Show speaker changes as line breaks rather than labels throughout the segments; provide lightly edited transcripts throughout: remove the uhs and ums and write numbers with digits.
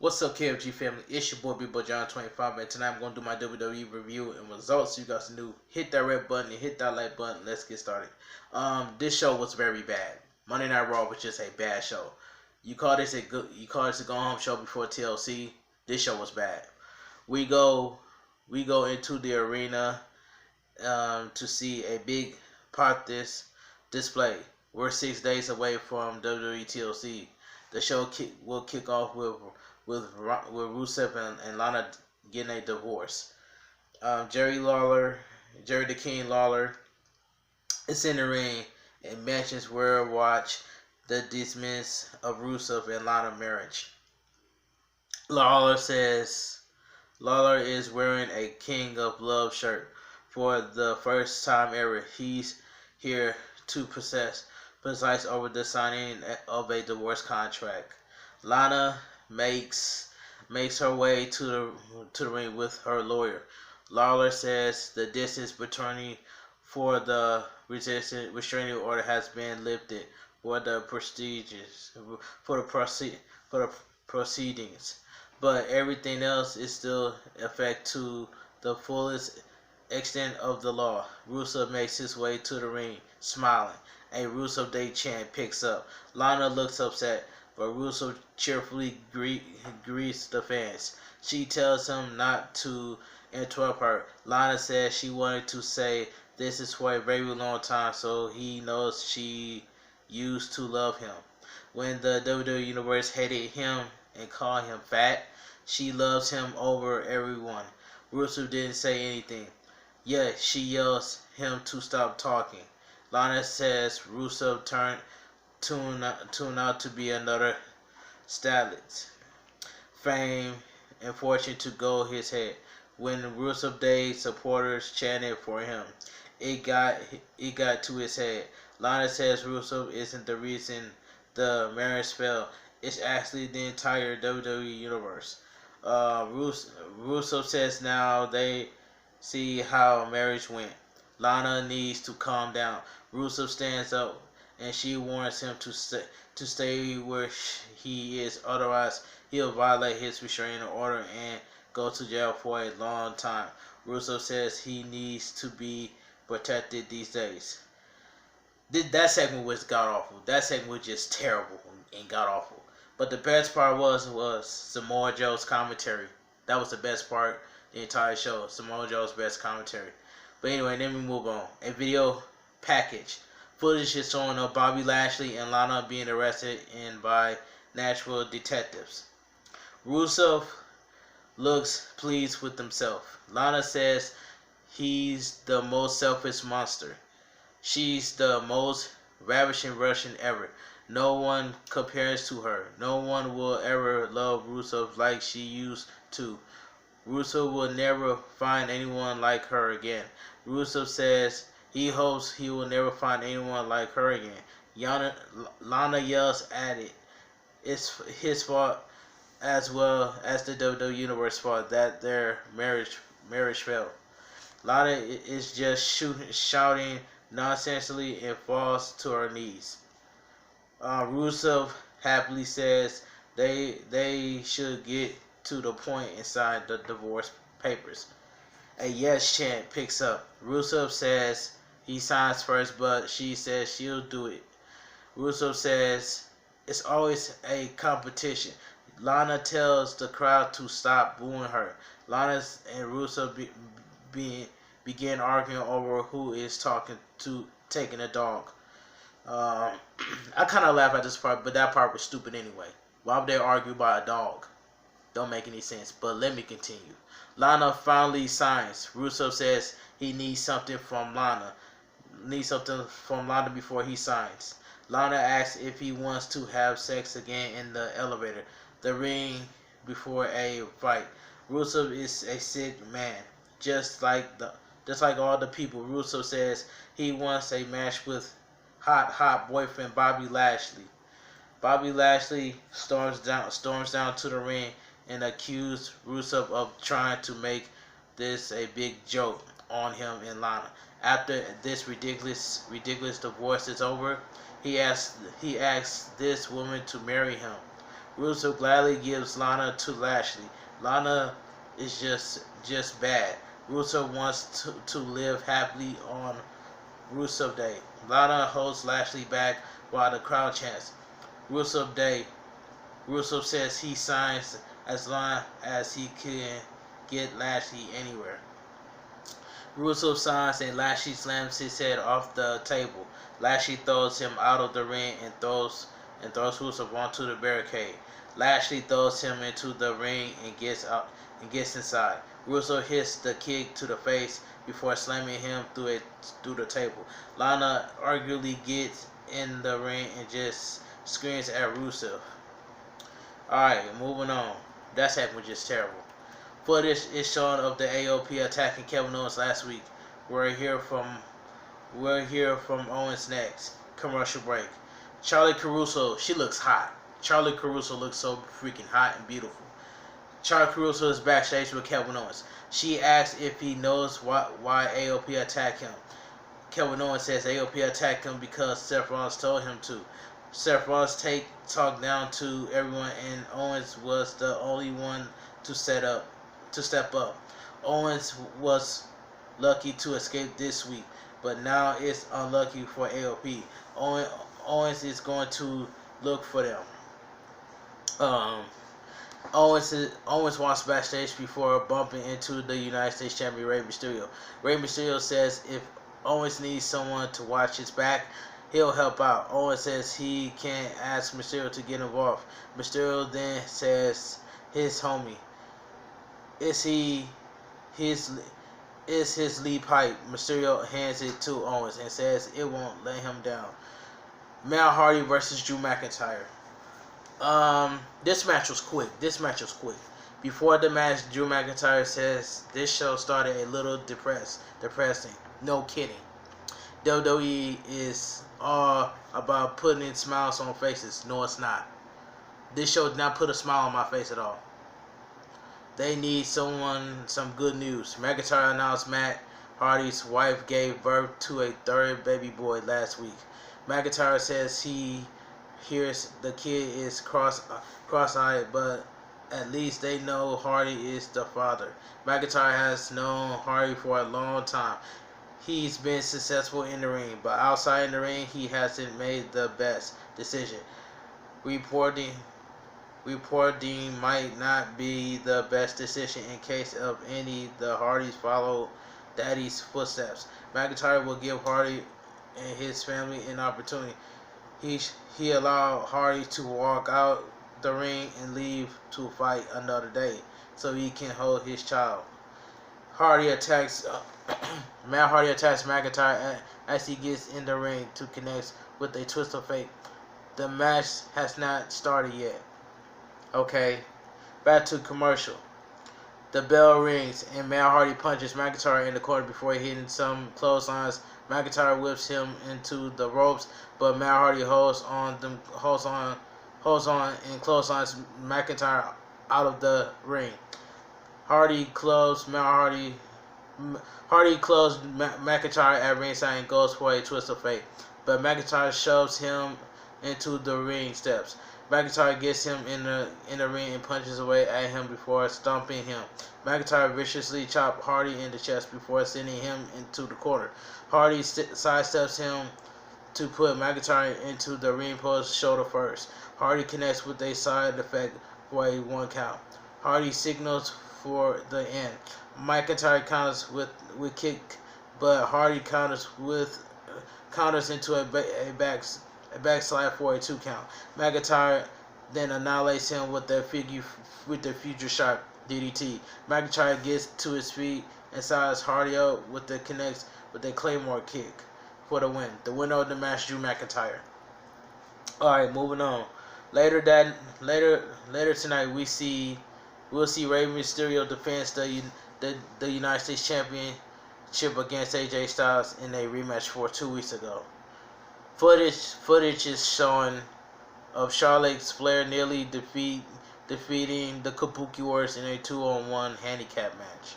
What's up, KFG family? It's your boy Bigboyjonnytwentyfive, and tonight I'm going to do my WWE review and results. So you guys knew, hit that red button and hit that like button. Let's get started. This show was very bad. Monday Night Raw was just a bad show. You call this a go home show before TLC. This show was bad. We go into the arena to see a big this display. We're 6 days away from WWE TLC. The show will kick off with Rusev and Lana getting a divorce. Jerry the King Lawler is in the ring and mentions where watch the dismiss of Rusev and Lana marriage. Lawler says Lawler is wearing a King of Love shirt for the first time ever. He's here to precise over the signing of a divorce contract. Lana makes her way to the ring with her lawyer. Lawler says the distance between for the restraining order has been lifted for the proceedings, but everything else is still effect to the fullest extent of the law. Rusev makes his way to the ring, smiling. A Rusev Day chant picks up. Lana looks upset, but Rusev cheerfully greets the fans. She tells him not to interrupt her. Lana says she wanted to say this is for a very long time, so he knows she used to love him. When the WWE Universe hated him and called him fat, she loves him over everyone. Rusev didn't say anything. Yet she yells him to stop talking. Lana says Rusev turned out to be another starlet. Fame and fortune to go his head. When Rusev Day supporters chanted for him, it got to his head. Lana says Rusev isn't the reason the marriage fell. It's actually the entire WWE universe. Rusev says now they see how marriage went. Lana needs to calm down. Rusev stands up and she warns him to stay where he is, otherwise he'll violate his restraining order and go to jail for a long time. Rusev says he needs to be protected these days. That segment was god awful. That segment was just terrible and god awful. But the best part was Samoa Joe's commentary. That was the best part of the entire show. Samoa Joe's best commentary. But anyway, then we move on. A video package. Footage is showing of Bobby Lashley and Lana being arrested by Nashville detectives. Rusev looks pleased with himself. Lana says he's the most selfish monster. She's the most ravishing Russian ever. No one compares to her. No one will ever love Rusev like she used to. Rusev will never find anyone like her again. Rusev says he hopes he will never find anyone like her again. Lana yells at it. It's his fault as well as the WWE Universe fault that their marriage failed. Lana is just shouting nonsensely and falls to her knees. Rusev happily says they should get to the point inside the divorce papers. A yes chant picks up. Rusev says he signs first, but she says she'll do it. Rusev says it's always a competition. Lana tells the crowd to stop booing her. Lana and Rusev begin arguing over who is taking a dog. I kind of laugh at this part, but that part was stupid anyway. Why would they argue about a dog? Don't make any sense, but let me continue. Lana finally signs. Rusev says he needs something from Lana. Before he signs. Lana asks if he wants to have sex again in the elevator, the ring before a fight. Rusev is a sick man, just like all the people. Rusev says he wants a match with hot boyfriend Bobby Lashley. Bobby Lashley storms down to the ring and accused Rusev of trying to make this a big joke on him and Lana. After this ridiculous divorce is over, he asks this woman to marry him. Rusev gladly gives Lana to Lashley. Lana is just bad. Rusev wants to live happily on Rusev Day. Lana holds Lashley back while the crowd chants Rusev Day. Rusev says he signs as long as he can get Lashley anywhere. Rusev signs and Lashley slams his head off the table. Lashley throws him out of the ring and throws Rusev onto the barricade. Lashley throws him into the ring and gets inside. Rusev hits the kick to the face before slamming him through the table. Lana arguably gets in the ring and just screams at Rusev. Alright, moving on. That segment was just terrible. Footage is shown of the AOP attacking Kevin Owens last week. We'll hear from Owens next. Commercial break. Charlie Caruso, she looks hot. Charlie Caruso looks so freaking hot and beautiful. Charlie Caruso is backstage with Kevin Owens. She asks if he knows why AOP attacked him. Kevin Owens says AOP attacked him because Seth Rollins told him to. Seth Rollins talked down to everyone, and Owens was the only one to step up. Owens was lucky to escape this week, but now it's unlucky for AOP. Owens is going to look for them. Owens walks backstage before bumping into the United States Champion Rey Mysterio. Rey Mysterio says if Owens needs someone to watch his back, he'll help out. Owens says he can't ask Mysterio to get involved. Mysterio then says his homie. Is his lead pipe? Mysterio hands it to Owens and says it won't let him down. Matt Hardy versus Drew McIntyre. This match was quick. Before the match, Drew McIntyre says this show started a little depressing. No kidding. WWE is all about putting smiles on faces. No, it's not. This show did not put a smile on my face at all. They need some good news. McIntyre announced Matt Hardy's wife gave birth to a third baby boy last week. McIntyre says he hears the kid is cross-eyed, but at least they know Hardy is the father. McIntyre has known Hardy for a long time. He's been successful in the ring, but outside in the ring, he hasn't made the best decision. Reporting might not be the best decision in case of any the Hardys follow Daddy's footsteps. McIntyre will give Hardy and his family an opportunity. He allowed Hardy to walk out the ring and leave to fight another day so he can hold his child. Matt Hardy attacks McIntyre as he gets in the ring to connect with a twist of fate. The match has not started yet. Okay, back to commercial. The bell rings and Matt Hardy punches McIntyre in the corner before hitting some clotheslines. McIntyre whips him into the ropes, but Matt Hardy holds on and clotheslines McIntyre out of the ring. Hardy closed McIntyre at ringside and goes for a twist of fate, but McIntyre shoves him into the ring steps. McIntyre gets him in the ring and punches away at him before stomping him. McIntyre viciously chops Hardy in the chest before sending him into the corner. Hardy sidesteps him to put McIntyre into the ring post shoulder first. Hardy connects with a side effect for a 1 count. Hardy signals for the end. McIntyre counters with kick, but Hardy counters into a backslide for a 2 count. McIntyre then annihilates him with the future shock DDT. McIntyre gets to his feet and sides Hardy up with a Claymore kick for the win. The winner of the match, Drew McIntyre. Alright, moving on. Later tonight we'll see Rey Mysterio defends the United States Championship against AJ Styles in a rematch for 2 weeks ago. Footage is showing of Charlotte Flair nearly defeating the Kabuki Warriors in a 2-on-1 handicap match.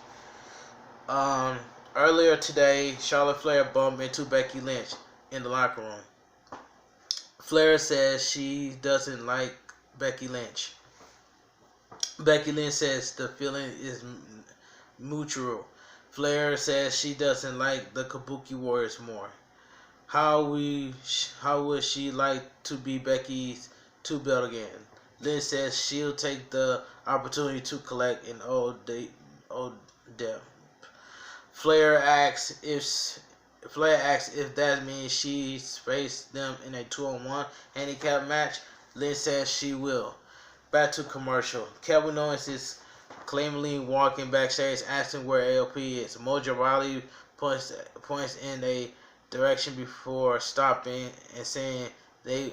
Earlier today, Charlotte Flair bumped into Becky Lynch in the locker room. Flair says she doesn't like Becky Lynch. Becky Lynch says the feeling is mutual. Flair says she doesn't like the Kabuki Warriors more. How would she like to be Becky's 2-belt again? Lynch says she'll take the opportunity to collect an old debt. Flair asks if that means she's faced them in a 2-on-1 handicap match. Lynch says she will. Back to commercial. Kevin Owens is claimingly walking backstage, asking where AOP is. Mojo Rawley points in a direction before stopping and saying they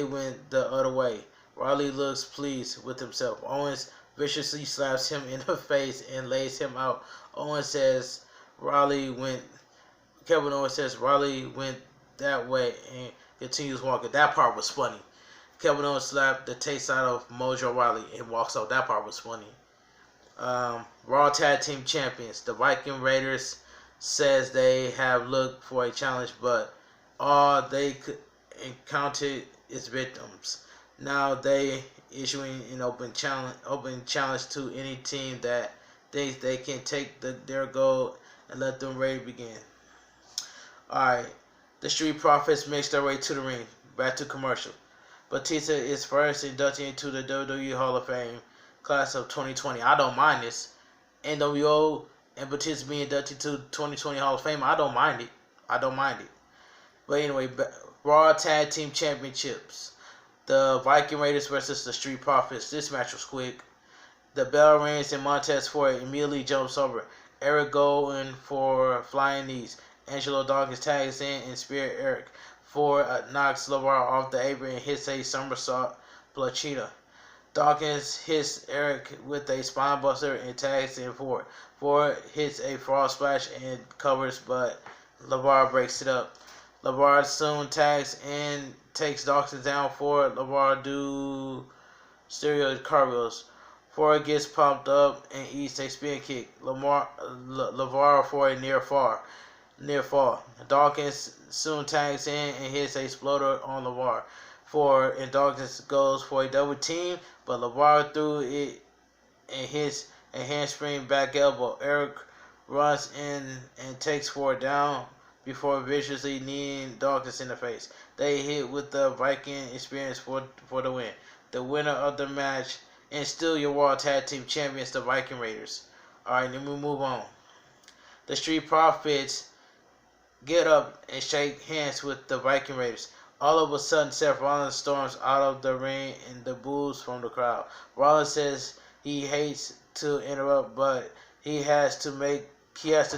went the other way. Rawley looks pleased with himself. Owens viciously slaps him in the face and lays him out. Kevin Owens says Rawley went that way and continues walking. That part was funny. Kevin Owens slapped the taste out of Mojo Rawley and walks off. That part was funny. Raw Tag Team Champions. The Viking Raiders says they have looked for a challenge, but all they could encounter is victims. Now they issuing an open challenge to any team that thinks they can take their goal and let them ready begin. Alright, the Street Profits makes their way to the ring. Back to commercial. Batista is first inducted into the WWE Hall of Fame class of 2020. I don't mind this. NWO and Batista being inducted to 2020 Hall of Fame. I don't mind it. But anyway, Raw Tag Team Championships. The Viking Raiders versus the Street Profits. This match was quick. The bell rings and Montez Ford immediately jumps over. Erick going for flying knees. Angelo Dawkins tags in and spears Erick. Ford knocks LeVar off the apron and hits a somersault planchita. Dawkins hits Erick with a spinebuster and tags in Ford. Ford hits a frog splash and covers, but LeVar breaks it up. LeVar soon tags and takes Dawkins down for LeVar do mysterio cartwheels. Ford gets pumped up and eats a spin kick. LeVar for a near fall. Dawkins soon tags in and hits a exploder on LeVar. Ford and Dawkins goes for a double team, but LeVar threw it and hits a handspring back elbow. Erick runs in and takes Ford down before viciously kneeing Dawkins in the face. They hit with the Viking experience for the win. The winner of the match and still your World Tag Team Champions, the Viking Raiders. Alright, then we move on. The Street Profits get up and shake hands with the Viking Raiders. All of a sudden, Seth Rollins storms out of the ring and the boos from the crowd. Rollins says he hates to interrupt, but he has to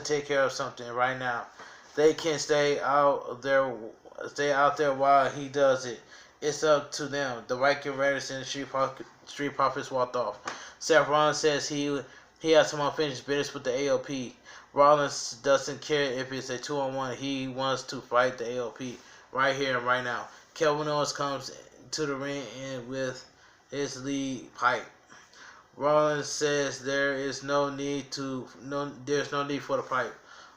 take care of something right now. They can stay out there while he does it. It's up to them. The Viking Raiders and the Street Profits walked off. Seth Rollins says he has some unfinished business with the AOP. Rollins doesn't care if it's a 2-on-1. He wants to fight the AOP right here and right now. Kevin Owens comes to the ring and with his lead pipe. Rollins says there's no need for the pipe.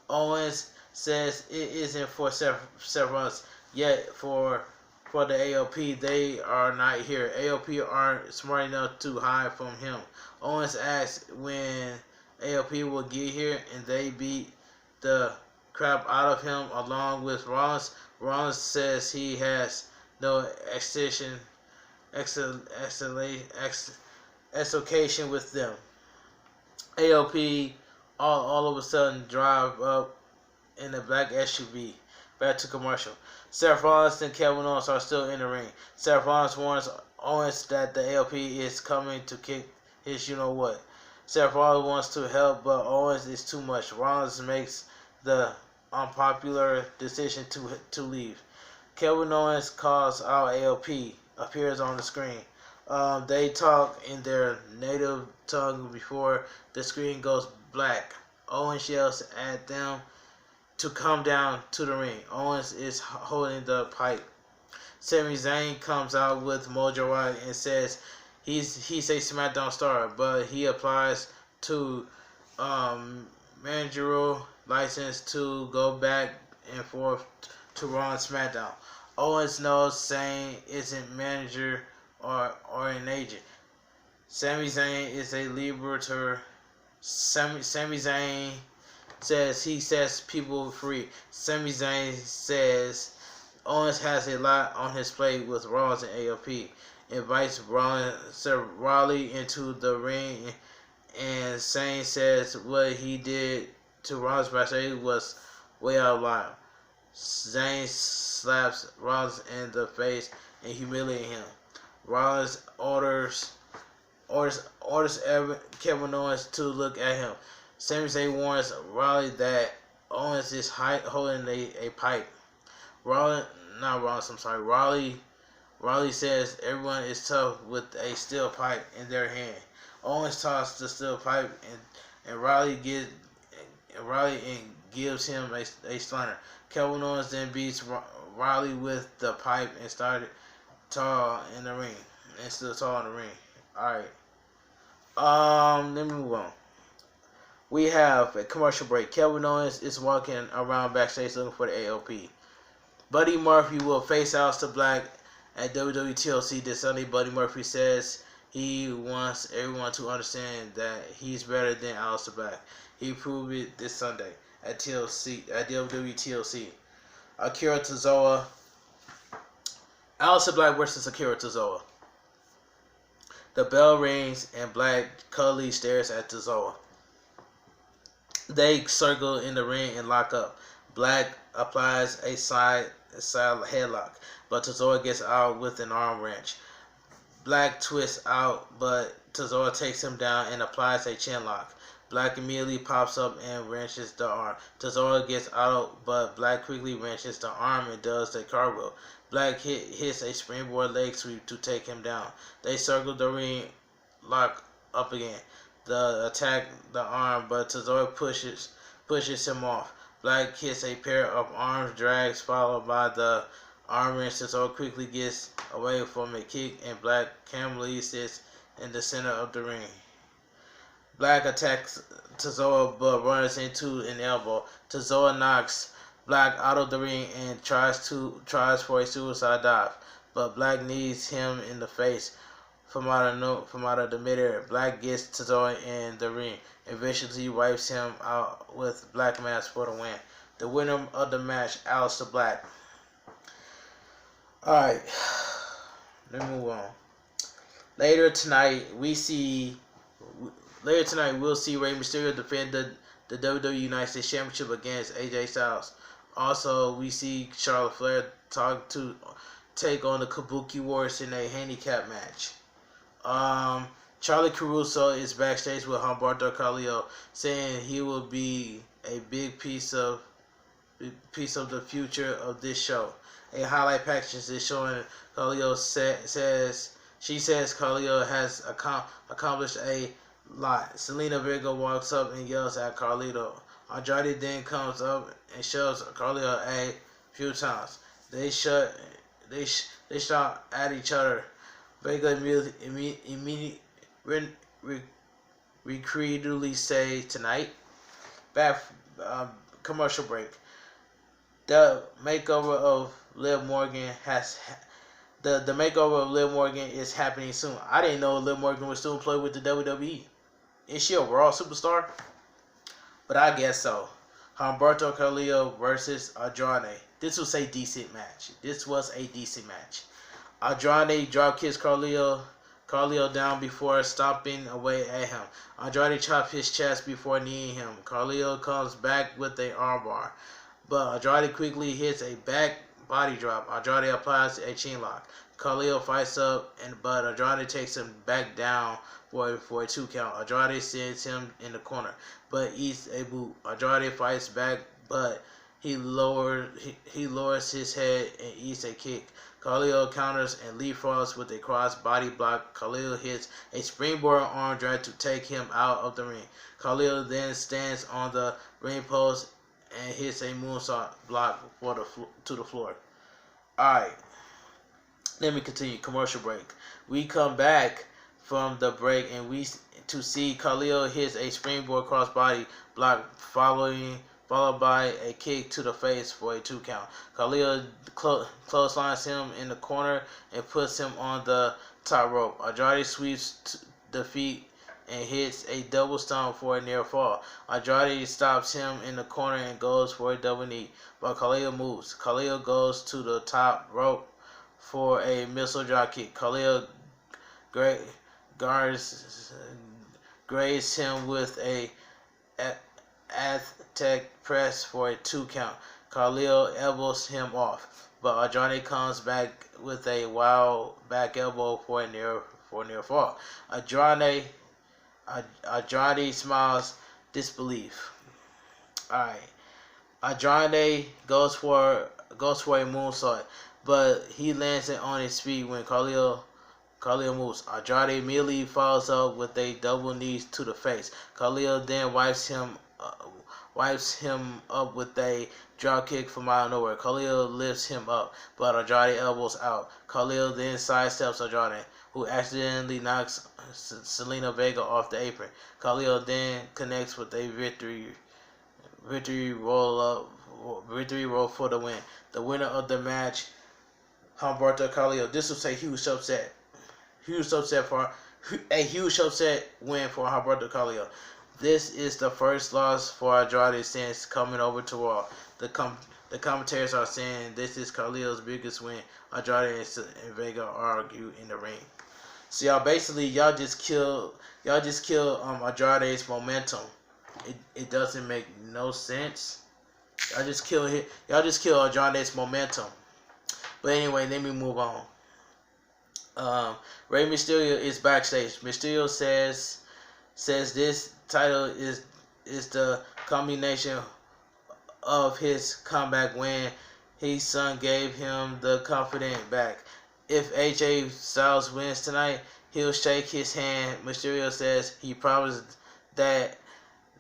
Owens says it isn't for Seth Rollins yet for the AOP. They are not here. AOP aren't smart enough to hide from him. Owens asks when AOP will get here, and they beat the crap out of him along with Rollins. Rollins says he has no excitation with them. AOP all of a sudden drive up in a black SUV. Back to commercial. Seth Rollins and Kevin Owens are still in the ring. Seth Rollins warns Owens that the AOP is coming to kick his you-know-what. Seth Rollins wants to help, but Owens is too much. Rollins makes the unpopular decision to leave. Kevin Owens calls out AOP, appears on the screen. They talk in their native tongue before the screen goes black. Owens yells at them to come down to the ring. Owens is holding the pipe. Sami Zayn comes out with Mojo Rawley and says he's a SmackDown star, but he applies to managerial license to go back and forth to Raw and SmackDown. Owens knows Zayn isn't manager or an agent. Sami Zayn is a liberator. Sami Zayn says he sets people free. Sami Zayn says Owens has a lot on his plate with Rollins and AOP. Invites Rawley into the ring, and Zayn says what he did to Rollins backstage was way out of line. Zayn slaps Rollins in the face and humiliates him. Rollins orders Kevin Owens to look at him. Sami Zayn warns that Owens is holding a pipe. Rawley says everyone is tough with a steel pipe in their hand. Owens tosses the steel pipe and Rawley gives him a stunner. Kevin Owens then beats Rawley with the pipe and started tall in the ring. And still tall in the ring. Alright. Let me move on. We have a commercial break. Kevin Owens is walking around backstage looking for the AOP. Buddy Murphy will face Aleister Black at WWE TLC this Sunday. Buddy Murphy says he wants everyone to understand that he's better than Aleister Black. He proved it this Sunday at WWE TLC. Akira Tozawa. Aleister Black versus Akira Tozawa. The bell rings and Black cuddly stares at Tozawa. They circle in the ring and lock up. Black applies a side headlock, but Tozawa gets out with an arm wrench. Black twists out, but Tozawa takes him down and applies a chin lock. Black immediately pops up and wrenches the arm. Tozawa gets out, but Black quickly wrenches the arm and does the cartwheel. Black hits a springboard leg sweep to take him down. They circle the ring, lock up again. The attack the arm, but Tozawa pushes him off. Black hits a pair of arm drags followed by the arm wrench. Tozawa quickly gets away from a kick and Black calmly sits in the center of the ring. Black attacks Tozawa but runs into an elbow. Tozawa knocks Black out of the ring and tries for a suicide dive, but Black knees him in the face from out of the midair. Black gets Tozawa in the ring. Eventually wipes him out with Black Mass for the win. The winner of the match, Aleister Black. Alright, let's move on. Later tonight, we'll see Rey Mysterio defend the WWE United States Championship against AJ Styles. Also, we see Charlotte Flair take on the Kabuki Warriors in a handicap match. Charlie Caruso is backstage with Humberto Carrillo, saying he will be a big piece of the future of this show. A highlight package is showing Carrillo says Carrillo has accomplished a lot. Selena Vega walks up and yells at Carrillo. Andrade then comes up and shoves Carrillo a few times. They shout at each other. Vega immediately repeatedly say tonight. Back commercial break. The makeover of Liv Morgan the makeover of Liv Morgan is happening soon. I didn't know Liv Morgan was still employed with the WWE. Is she a Raw superstar? But I guess so. Humberto Carrillo versus Andrade. This was a decent match. Andrade dropkicks Carrillo down before stomping away at him. Andrade chops his chest before kneeing him. Carrillo comes back with an armbar, but Andrade quickly hits a back body drop. Andrade applies a chin lock. Carrillo fights up, but Andrade takes him back down for a 2 count. Andrade sends him in the corner, but eats a boot. Andrade fights back, but he lowers his head and eats a kick. Carrillo counters and leapfrogs with a cross body block. Carrillo hits a springboard arm drag to take him out of the ring. Carrillo then stands on the ring post and hits a moonsault block to the floor. Alright, let me continue. Commercial break. We come back from the break and we see Carrillo hits a springboard crossbody block followed by a kick to the face for a 2 count. Carrillo clotheslines him in the corner and puts him on the top rope. Andrade sweeps the feet and hits a double stomp for a near fall. Andrade stops him in the corner and goes for a double knee, but Carrillo moves. Carrillo goes to the top rope for a missile drop kick. Carrillo grazes him with a Aztec press for a 2 count. Carrillo elbows him off, but Andrade comes back with a wild back elbow for a near fall. Andrade smiles disbelief. Alright. Andrade goes for a moonsault, but he lands it on his feet when Carrillo moves. Andrade immediately follows up with a double knee to the face. Carrillo then wipes him up with a drop kick from out of nowhere. Carrillo lifts him up, but Andrade elbows out. Carrillo then sidesteps Andrade, who accidentally knocks Zelina Vega off the apron. Carrillo then connects with a victory roll for the win. The winner of the match, Humberto Carrillo. This was a huge upset. A huge upset win for Humberto Carrillo. This is the first loss for Andrade since coming over to Raw. The commentators are saying this is Carrillo's biggest win. Andrade and Vega argue in the ring. So y'all just kill Andrade's momentum. It doesn't make no sense. Y'all just kill Andrade's momentum. But anyway, let me move on. Rey Mysterio is backstage. Mysterio says this title is the culmination of his comeback when his son gave him the confidence back. If AJ Styles wins tonight, he'll shake his hand. Mysterio says he promised that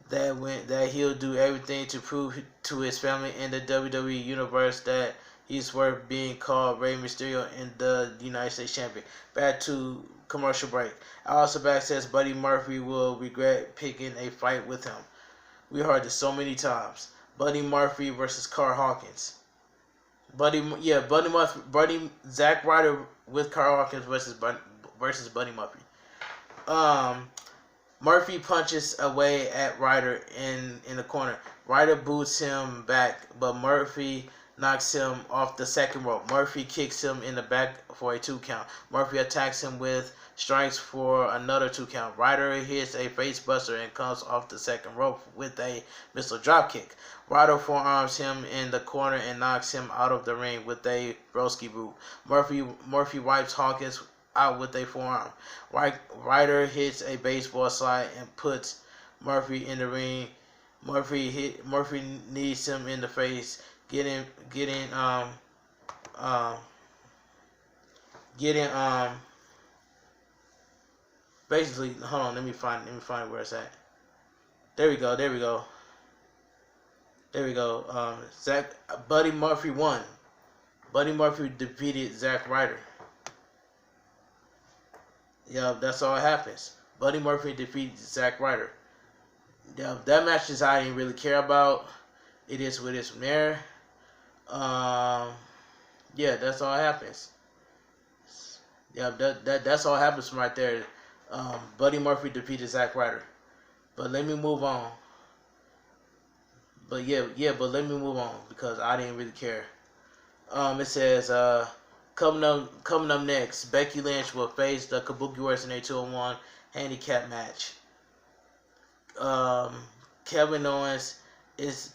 he'll do everything to prove to his family and the WWE universe that he's worth being called Rey Mysterio and the United States Champion. Back to commercial break. Aleister Black says Buddy Murphy will regret picking a fight with him. We heard this so many times. Buddy Murphy versus Carl Hawkins. Zack Ryder with Carl Hawkins versus Buddy Murphy. Murphy punches away at Ryder in the corner. Ryder boots him back, but Murphy knocks him off the second rope. Murphy kicks him in the back for a 2 count. Murphy attacks him with strikes for another 2 count. Ryder hits a face buster and comes off the second rope with a missile drop kick. Ryder forearms him in the corner and knocks him out of the ring with a broski boot. Murphy wipes Hawkins out with a forearm. Ryder hits a baseball slide and puts Murphy in the ring. Murphy knees him in the face, basically, hold on, let me find where it's at. There we go. Buddy Murphy won. Buddy Murphy defeated Zack Ryder. Yeah, that's all that happens. Buddy Murphy defeated Zack Ryder. Yeah, that match is I didn't really care about. It is what it is from there. Yeah, that's all that happens. Yeah, that's all that happens from right there. Buddy Murphy defeated Zack Ryder. But let me move on. But let me move on because I didn't really care. It says coming up next, Becky Lynch will face the Kabuki Warriors in a 2-on-1 handicap match. Kevin Owens is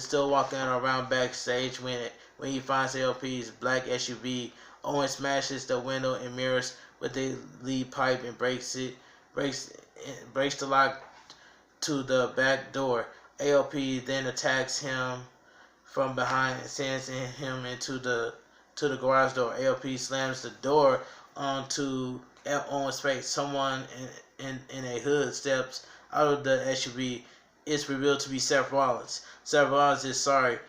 still walking around backstage when he finds AOP's black SUV. Owens smashes the window and mirrors with a lead pipe and breaks the lock to the back door. AOP then attacks him from behind and sends him into the garage door. AOP slams the door onto Owens' face. Someone in a hood steps out of the SUV. It's revealed to be Seth Rollins. Seth Rollins is sorry.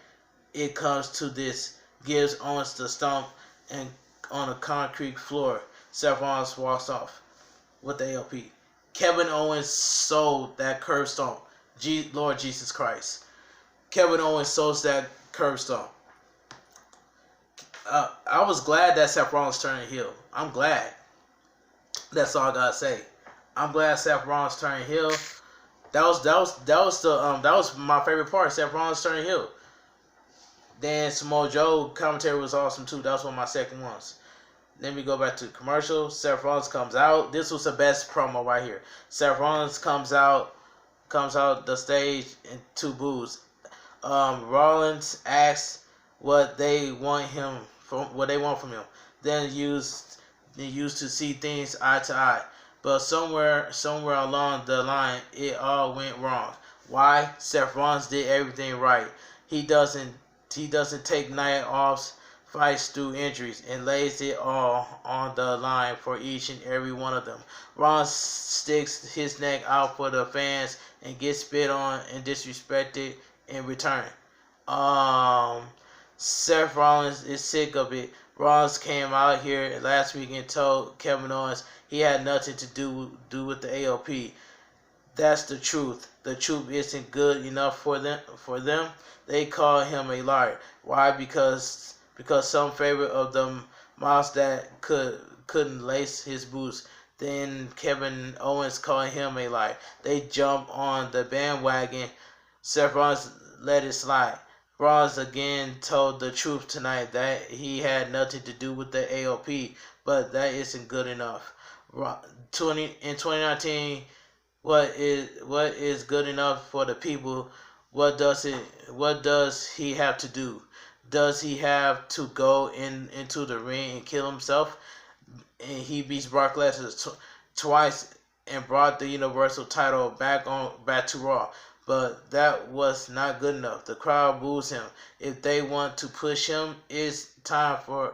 It comes to this, gives Owens the stomp and on a concrete floor. Seth Rollins walks off with the AOP. Kevin Owens sold that curb stomp. Lord Jesus Christ. Kevin Owens sold that curb stomp. I was glad that Seth Rollins turned heel. I'm glad. That's all I gotta say. I'm glad Seth Rollins turned heel. That was my favorite part. Seth Rollins turning heel. Then Samoa Joe commentary was awesome too. That was one of my second ones. Then we go back to the commercial. Seth Rollins comes out. This was the best promo right here. Seth Rollins comes out the stage in two boos. Rollins asks what they want from him. Then used to see things eye to eye. But somewhere along the line, it all went wrong. Why? Seth Rollins did everything right. He doesn't take night offs, fights through injuries, and lays it all on the line for each and every one of them. Rollins sticks his neck out for the fans and gets spit on and disrespected in return. Seth Rollins is sick of it. Rollins came out here last week and told Kevin Owens he had nothing to do with the AOP. That's the truth. The truth isn't good enough for them. They call him a liar. Why? Because some favorite of them Miles that couldn't lace his boots. Then Kevin Owens called him a liar. They jump on the bandwagon. Seth Rollins let it slide. Rollins again told the truth tonight that he had nothing to do with the AOP, but that isn't good enough. In 2019, what is good enough for the people? What does he have to do? Does he have to go into the ring and kill himself? And he beats Brock Lesnar twice and brought the Universal title back to Raw. But that was not good enough. The crowd boos him. If they want to push him, it's time for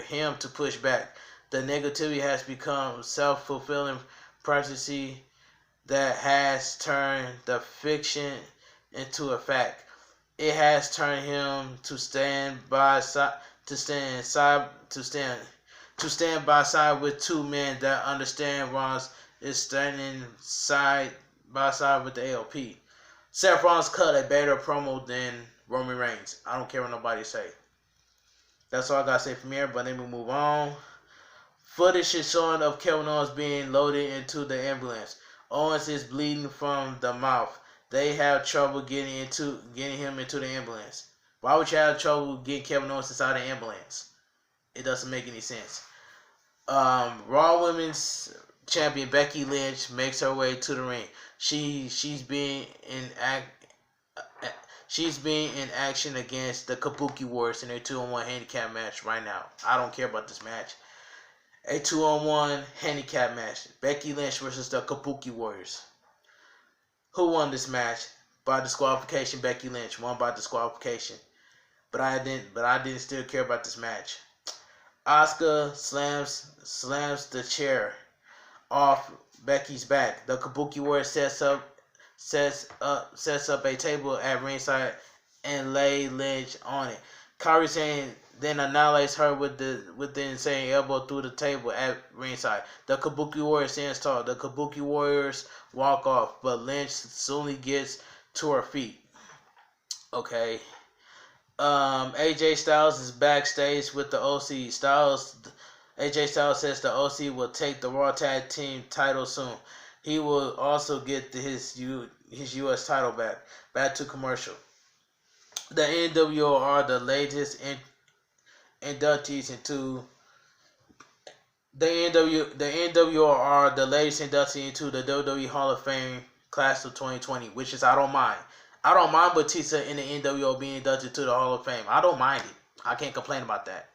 him to push back. The negativity has become self-fulfilling prophecy that has turned the fiction into a fact. It has turned him to stand by side with two men that understand Rollins is standing side by side with the AOP. Seth Rollins cut a better promo than Roman Reigns. I don't care what nobody say. That's all I gotta say from here, but let me move on. Footage is showing of Kevin Owens being loaded into the ambulance. Owens is bleeding from the mouth. They have trouble getting him into the ambulance. Why would you have trouble getting Kevin Owens inside the ambulance? It doesn't make any sense. Raw Women's Champion Becky Lynch makes her way to the ring. She's being in action against the Kabuki Warriors in a 2-on-1 handicap match right now. I don't care about this match. A 2-on-1 handicap match. Becky Lynch versus the Kabuki Warriors. Who won this match? By disqualification. Becky Lynch won by disqualification. But I didn't still care about this match. Asuka slams the chair off Becky's back. The Kabuki Warrior sets up a table at ringside and lay Lynch on it. Kairi Sane then annihilates her with the insane elbow through the table at ringside. The Kabuki Warrior stands tall. The Kabuki Warriors walk off, but Lynch soon gets to her feet. Okay. AJ Styles is backstage with the OC. AJ Styles says the OC will take the Raw Tag Team title soon. He will also get his U.S. title back. Back to commercial. The NWO are the latest inductees into the NWO are the latest inductees into the WWE Hall of Fame class of 2020, which is I don't mind. I don't mind Batista in the NWO being inducted to the Hall of Fame. I don't mind it. I can't complain about that.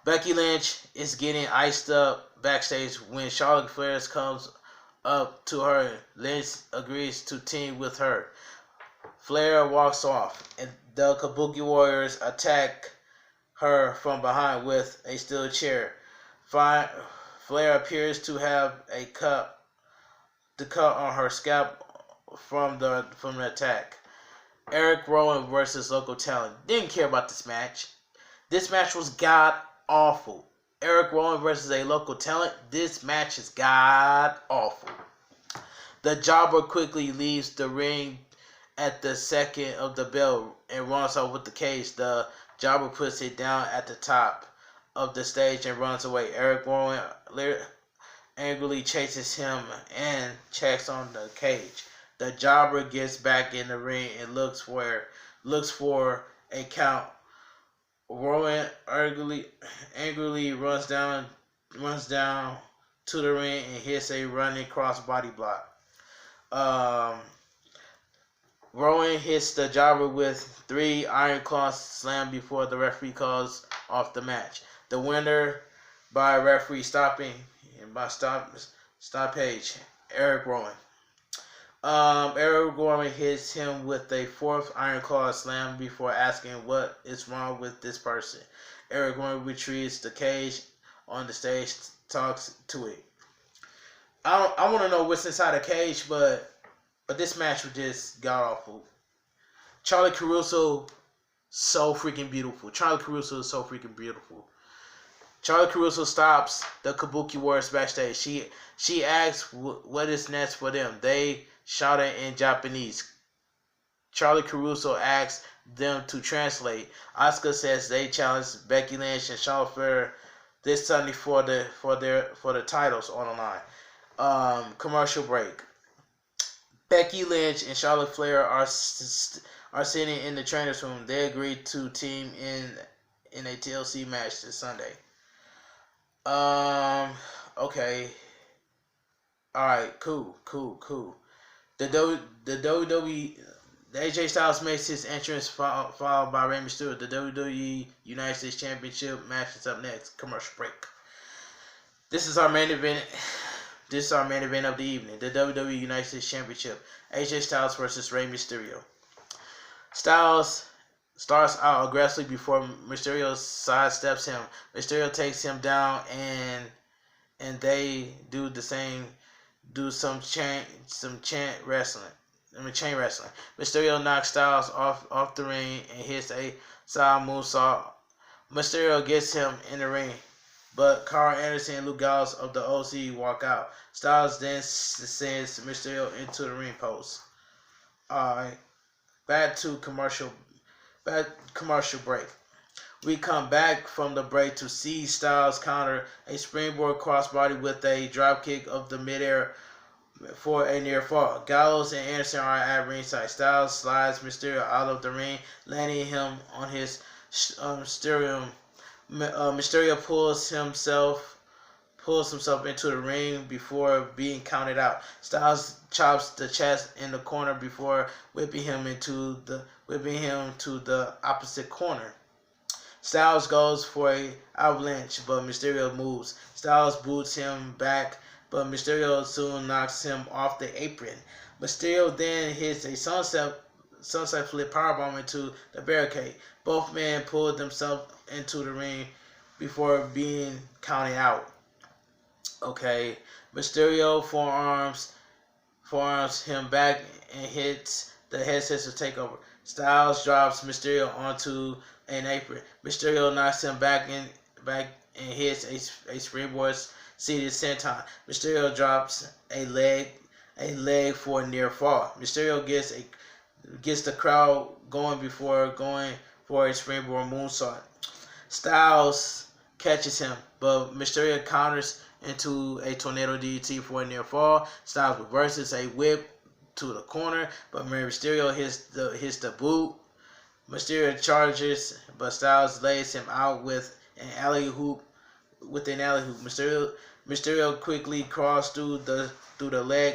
Becky Lynch is getting iced up backstage when Charlotte Flair comes up to her. Lynch agrees to team with her. Flair walks off, and the Kabuki Warriors attack her from behind with a steel chair. Flair appears to have the cut on her scalp from the attack. Erick Rowan versus local talent. Didn't care about this match. This match was god awful. Erick Rowan versus a local talent. This match is god awful. The jobber quickly leaves the ring at the second of the bell and runs off with the cage. The jobber puts it down at the top of the stage and runs away. Erick Rowan angrily chases him and checks on the cage. The jobber gets back in the ring and looks for a count. Rowan angrily runs down to the ring and hits a running cross body block. Rowan hits the jobber with 3 iron claws slam before the referee calls off the match. The winner by referee stoppage, Erick Rowan. Erick Rowan hits him with a 4th iron claw slam before asking what is wrong with this person. Erick Rowan retrieves the cage on the stage, talks to it. I want to know what's inside the cage, but this match was just god awful. Charlie Caruso, so freaking beautiful. Charlie Caruso is so freaking beautiful. Charlie Caruso stops the Kabuki Warriors backstage. She asks what is next for them. They shout it in Japanese. Charlie Caruso asks them to translate. Asuka says they challenge Becky Lynch and Charlotte Flair this Sunday for the titles on the line. Commercial break. Becky Lynch and Charlotte Flair are sitting in the trainer's room. They agreed to team in a TLC match this Sunday. Okay. Alright, cool. The WWE, AJ Styles makes his entrance followed by Rey Mysterio. The WWE United States Championship match is up next. Commercial break. This is our main event. This is our main event of the evening. The WWE United States Championship. AJ Styles versus Rey Mysterio. Styles starts out aggressively before Mysterio sidesteps him. Mysterio takes him down and they do the same. Do some chain wrestling. Chain wrestling. Mysterio knocks Styles off the ring and hits a side moonsault. Mysterio gets him in the ring, but Carl Anderson and Luke Gallows of the OC walk out. Styles then sends Mysterio into the ring post. Alright, back commercial break. We come back from the break to see Styles counter a springboard crossbody with a dropkick of the midair for a near fall. Gallows and Anderson are at ringside. Styles slides Mysterio out of the ring, landing him on his steering. Mysterio pulls himself into the ring before being counted out. Styles chops the chest in the corner before whipping him to the opposite corner. Styles goes for a avalanche, but Mysterio moves. Styles boots him back, but Mysterio soon knocks him off the apron. Mysterio then hits a sunset flip powerbomb into the barricade. Both men pulled themselves into the ring before being counted out. Okay, Mysterio forearms him back and hits the head scissors takeover. Styles drops Mysterio onto an apron. Mysterio knocks him back and hits a springboard seated senton. Mysterio drops a leg for a near fall. Mysterio gets the crowd going before going for a springboard moonsault. Styles catches him, but Mysterio counters into a tornado DDT for a near fall. Styles reverses a whip to the corner, but Mysterio hits the boot. Mysterio charges, but Styles lays him out with an alley hoop. Mysterio quickly crosses through the leg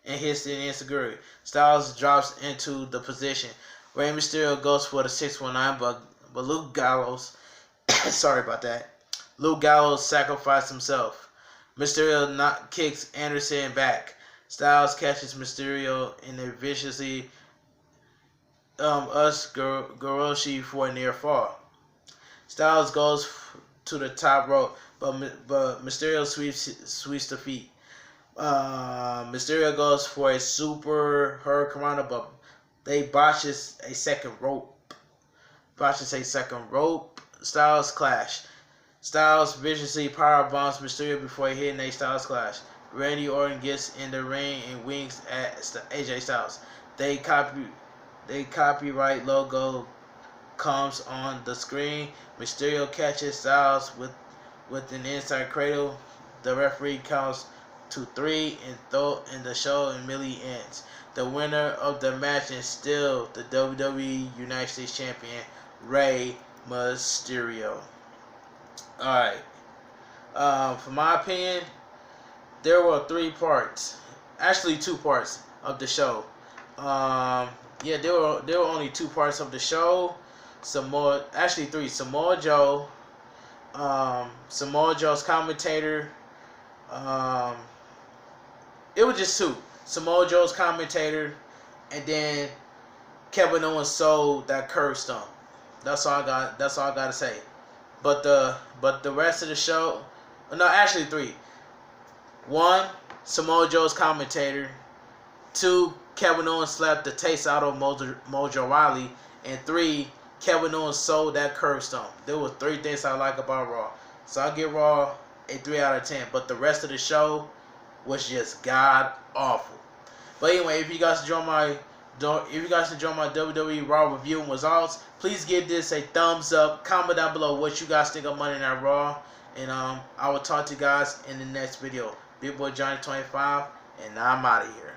and hits the enziguri. Styles drops into the position. Rey Mysterio goes for the 619, but Luke Gallows, sorry about that. Luke Gallows sacrificed himself. Mysterio kicks Anderson back. Styles catches Mysterio in a viciously Goroshi for a near fall. Styles goes to the top rope, but Mysterio sweeps the feet. Mysterio goes for a super hurricanrana, but they botches a second rope. Styles clash. Styles viciously power bombs Mysterio before hitting a Styles clash. Randy Orton gets in the ring and winks at AJ Styles. They copyright logo comes on the screen. Mysterio catches Styles with an inside cradle. The referee counts to 3 and the show immediately ends. The winner of the match is still the WWE United States Champion, Rey Mysterio. Alright. For my opinion, there were 3 parts. Actually 2 parts of the show. Yeah, there were only 2 parts of the show. 3. Samoa Joe. Samoa Joe's commentator. It was just 2. Samoa Joe's commentator, and then Kevin Owens sold that curve stomp. That's all I gotta say. But the rest of the show, no, actually 3. 1, Samoa Joe's commentator. 2, Kevin Owens slapped the taste out of Mojo Rawley, and 3, Kevin Owens sold that curve stomp. There were 3 things I like about Raw, so I give Raw a 3 out of 10. But the rest of the show was just god awful. But anyway, if you guys enjoy my WWE Raw review and results, please give this a thumbs up. Comment down below what you guys think of Monday Night Raw, and I will talk to you guys in the next video. Bigboyjonnytwentyfive, and I'm out of here.